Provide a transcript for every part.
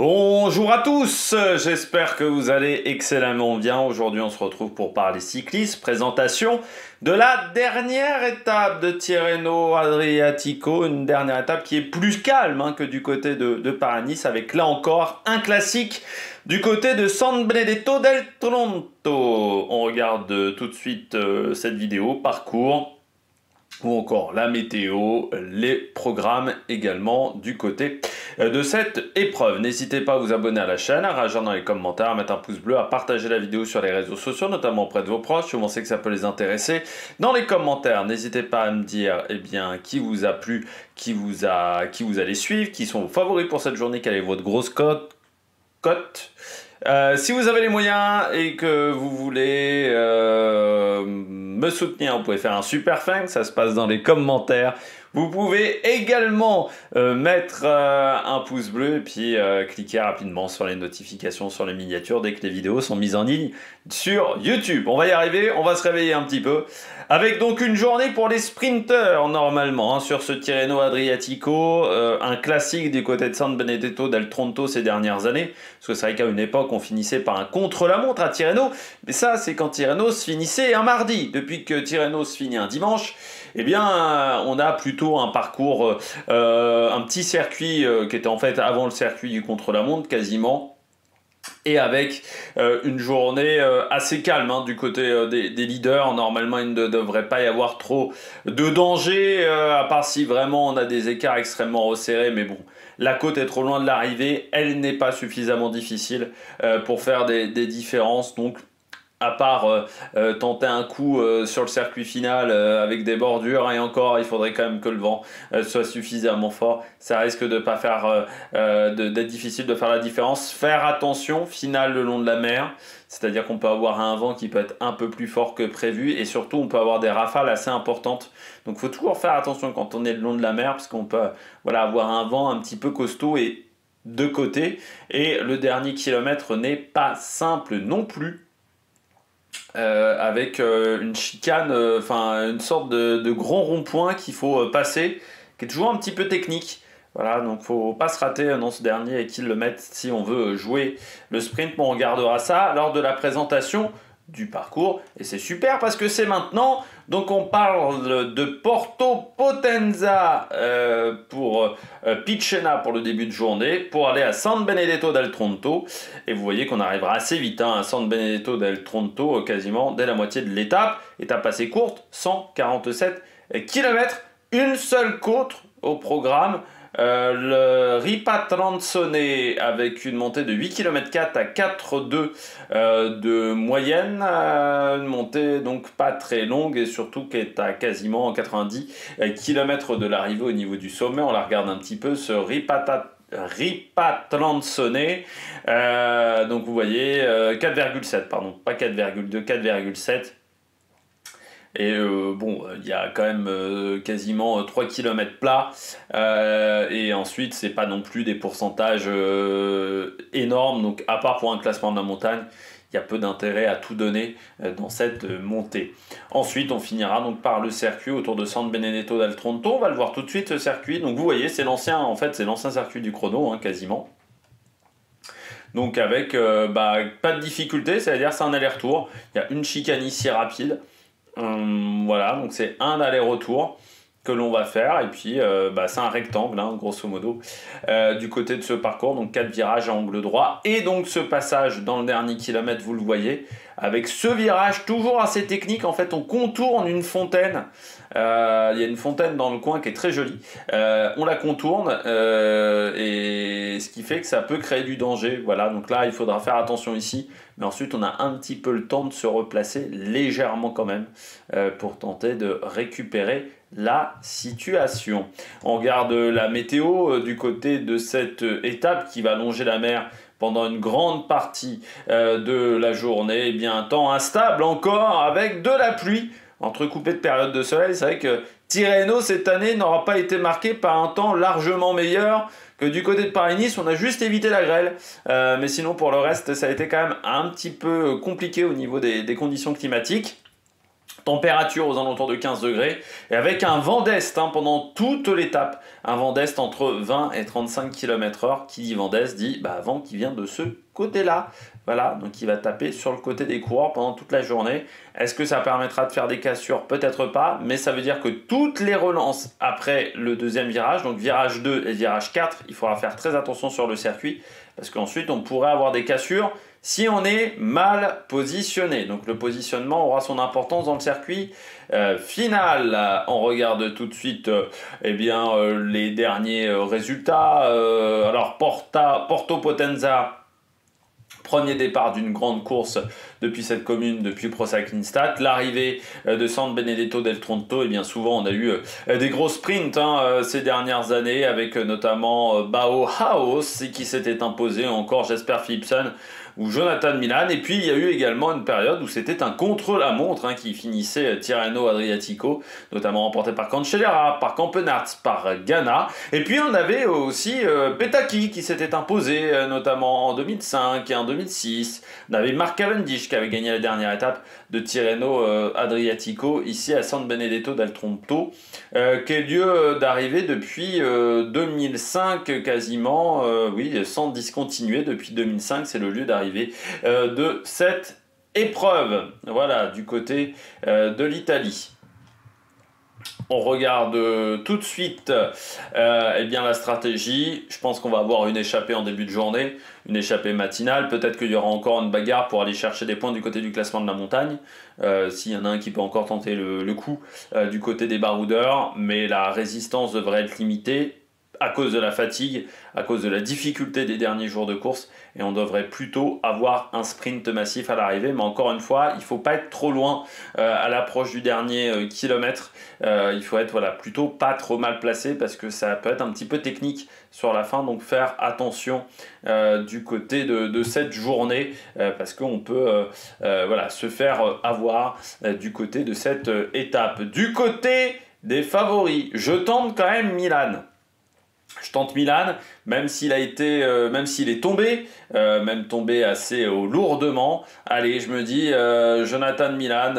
Bonjour à tous, j'espère que vous allez excellemment bien. Aujourd'hui on se retrouve pour parler cyclisme, présentation de la dernière étape de Tirreno Adriatico, une dernière étape qui est plus calme que du côté de Paris-Nice, avec là encore un classique du côté de San Benedetto del Tronto. On regarde tout de suite cette vidéo, parcours, ou encore la météo, les programmes également du côté de cette épreuve. N'hésitez pas à vous abonner à la chaîne, à réagir dans les commentaires, à mettre un pouce bleu, à partager la vidéo sur les réseaux sociaux, notamment auprès de vos proches, si vous pensez que ça peut les intéresser. Dans les commentaires, n'hésitez pas à me dire qui vous a plu, qui vous allez suivre, qui sont vos favoris pour cette journée, quelle est votre grosse cote. Si vous avez les moyens et que vous voulez me soutenir, vous pouvez faire un super thanks, ça se passe dans les commentaires. Vous pouvez également mettre un pouce bleu et puis cliquer rapidement sur les notifications, sur les miniatures dès que les vidéos sont mises en ligne sur YouTube. On va y arriver, on va se réveiller un petit peu. Avec donc une journée pour les sprinteurs normalement sur ce Tirreno Adriatico, un classique du côté de San Benedetto del Tronto ces dernières années. Parce que c'est vrai qu'à une époque on finissait par un contre-la-montre à Tirreno, mais ça c'est quand Tirreno se finissait un mardi. Depuis que Tirreno se finit un dimanche, eh bien, on a plutôt un parcours, un petit circuit qui était en fait avant le circuit du contre-la-montre quasiment, et avec une journée assez calme du côté des leaders. Normalement, il ne devrait pas y avoir trop de danger, à part si vraiment on a des écarts extrêmement resserrés, mais bon. La côte est trop loin de l'arrivée, elle n'est pas suffisamment difficile pour faire des différences, donc à part tenter un coup sur le circuit final avec des bordures, et encore il faudrait quand même que le vent soit suffisamment fort, ça risque de pas faire d'être difficile de faire la différence. Faire attention, finale le long de la mer, c'est-à-dire qu'on peut avoir un vent qui peut être un peu plus fort que prévu, et surtout on peut avoir des rafales assez importantes, donc il faut toujours faire attention quand on est le long de la mer, parce qu'on peut avoir un vent un petit peu costaud et de côté, et le dernier kilomètre n'est pas simple non plus. Avec une chicane, une sorte de grand rond-point qu'il faut passer, qui est toujours un petit peu technique. Voilà, donc faut pas se rater dans ce dernier kilomètre si on veut jouer le sprint. On regardera ça lors de la présentation du parcours, et c'est super parce que c'est maintenant. Donc on parle de Porto Potenza pour Picena pour le début de journée, pour aller à San Benedetto del Tronto, et vous voyez qu'on arrivera assez vite à San Benedetto del Tronto, quasiment dès la moitié de l'étape. Étape assez courte, 147 km, une seule côte au programme. Le Ripatranzone avec une montée de 8 km 4 à 4,2 de moyenne, une montée donc pas très longue et surtout qui est à quasiment 90 km de l'arrivée au niveau du sommet. On la regarde un petit peu, ce Ripatranzone, donc vous voyez 4,7, pardon, pas 4,2, 4,7. Et il y a quand même quasiment 3 km plats, et ensuite c'est pas non plus des pourcentages énormes, donc à part pour un classement de la montagne, il y a peu d'intérêt à tout donner dans cette montée. Ensuite on finira donc par le circuit autour de San Benedetto del Tronto. On va le voir tout de suite, ce circuit. Donc vous voyez, c'est l'ancien circuit du chrono quasiment. Donc avec pas de difficulté, c'est-à-dire c'est un aller-retour, il y a une chicane ici rapide. Voilà, donc c'est un aller-retour que l'on va faire, et puis c'est un rectangle grosso modo du côté de ce parcours, donc 4 virages à angle droit, et donc ce passage dans le dernier kilomètre, vous le voyez, avec ce virage toujours assez technique. En fait on contourne une fontaine, il y a une fontaine dans le coin qui est très jolie, on la contourne, et ce qui fait que ça peut créer du danger. Voilà, donc là il faudra faire attention ici, mais ensuite on a un petit peu le temps de se replacer légèrement quand même pour tenter de récupérer la situation. On regarde la météo du côté de cette étape qui va longer la mer pendant une grande partie de la journée. Eh bien, un temps instable encore avec de la pluie entrecoupée de périodes de soleil. C'est vrai que Tirreno cette année n'aura pas été marqué par un temps largement meilleur que du côté de Paris-Nice. On a juste évité la grêle, mais sinon pour le reste ça a été quand même un petit peu compliqué au niveau des conditions climatiques. Température aux alentours de 15 degrés et avec un vent d'est pendant toute l'étape. Un vent d'est entre 20 et 35 km/h. Qui dit vent d'est dit vent qui vient de ce côté-là. Voilà, donc il va taper sur le côté des coureurs pendant toute la journée. Est-ce que ça permettra de faire des cassures? Peut-être pas, mais ça veut dire que toutes les relances après le deuxième virage, donc virage 2 et virage 4, il faudra faire très attention sur le circuit parce qu'ensuite on pourrait avoir des cassures si on est mal positionné. Donc le positionnement aura son importance dans le circuit final. On regarde tout de suite les derniers résultats. Alors Porto Potenza, premier départ d'une grande course depuis cette commune, depuis Pro Cycling Stats. L'arrivée de San Benedetto del Tronto, et bien souvent on a eu des gros sprints ces dernières années, avec notamment Bauhaus qui s'était imposé, encore Jesper Philipsen ou Jonathan Milan. Et puis il y a eu également une période où c'était un contre-la-montre qui finissait Tirreno Adriatico, notamment remporté par Cancellara, par Campenarts, par Ganna. Et puis on avait aussi Petaki qui s'était imposé notamment en 2005 et en 2006. On avait Mark Cavendish qui avait gagné la dernière étape de Tirreno Adriatico ici à San Benedetto del Tronto, qui est lieu d'arrivée depuis 2005 quasiment, sans discontinuer depuis 2005, c'est le lieu d'arrivée de cette épreuve, voilà, du côté de l'Italie. On regarde tout de suite la stratégie. Je pense qu'on va avoir une échappée en début de journée, une échappée matinale. Peut-être qu'il y aura encore une bagarre pour aller chercher des points du côté du classement de la montagne. S'il y en a un qui peut encore tenter le coup du côté des baroudeurs. Mais la résistance devrait être limitée à cause de la fatigue, à cause de la difficulté des derniers jours de course, et on devrait plutôt avoir un sprint massif à l'arrivée. Mais encore une fois, il ne faut pas être trop loin à l'approche du dernier kilomètre. Il faut être plutôt pas trop mal placé parce que ça peut être un petit peu technique sur la fin, donc faire attention du côté de cette journée parce qu'on peut se faire avoir du côté de cette étape. Du côté des favoris, je tente quand même Milan. Je tente Milan, même s'il est tombé, même tombé assez lourdement. Allez, je me dis, Jonathan Milan,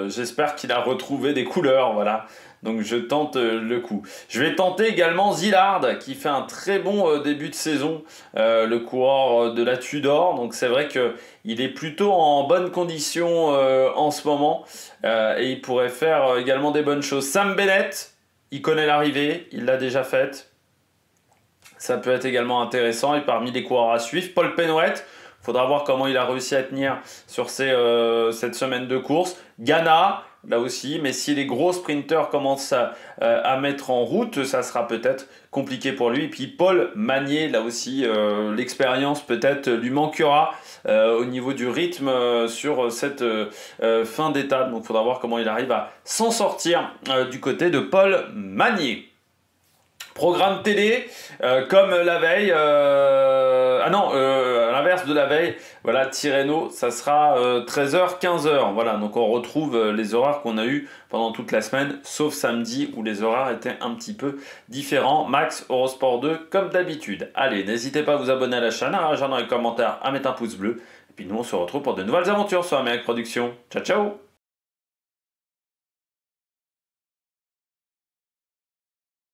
j'espère qu'il a retrouvé des couleurs, voilà. Donc je tente le coup. Je vais tenter également Zillard, qui fait un très bon début de saison, le coureur de la Tudor. Donc c'est vrai qu'il est plutôt en bonne condition en ce moment, et il pourrait faire également des bonnes choses. Sam Bennett, il connaît l'arrivée, il l'a déjà faite. Ça peut être également intéressant. Et parmi les coureurs à suivre, Paul Penouet, il faudra voir comment il a réussi à tenir sur cette semaine de course. Ganna, là aussi, mais si les gros sprinteurs commencent à mettre en route, ça sera peut-être compliqué pour lui. Et puis Paul Magnier, là aussi, l'expérience peut-être lui manquera au niveau du rythme sur cette fin d'étape. Donc il faudra voir comment il arrive à s'en sortir du côté de Paul Magnier. Programme télé, comme la veille, à l'inverse de la veille, voilà, Tirreno, ça sera 13h, 15h, voilà, donc on retrouve les horaires qu'on a eu pendant toute la semaine, sauf samedi où les horaires étaient un petit peu différents. Max Eurosport 2, comme d'habitude. Allez, n'hésitez pas à vous abonner à la chaîne, à réagir dans les commentaires, à mettre un pouce bleu, et puis nous on se retrouve pour de nouvelles aventures sur Amérique Production. Ciao, ciao!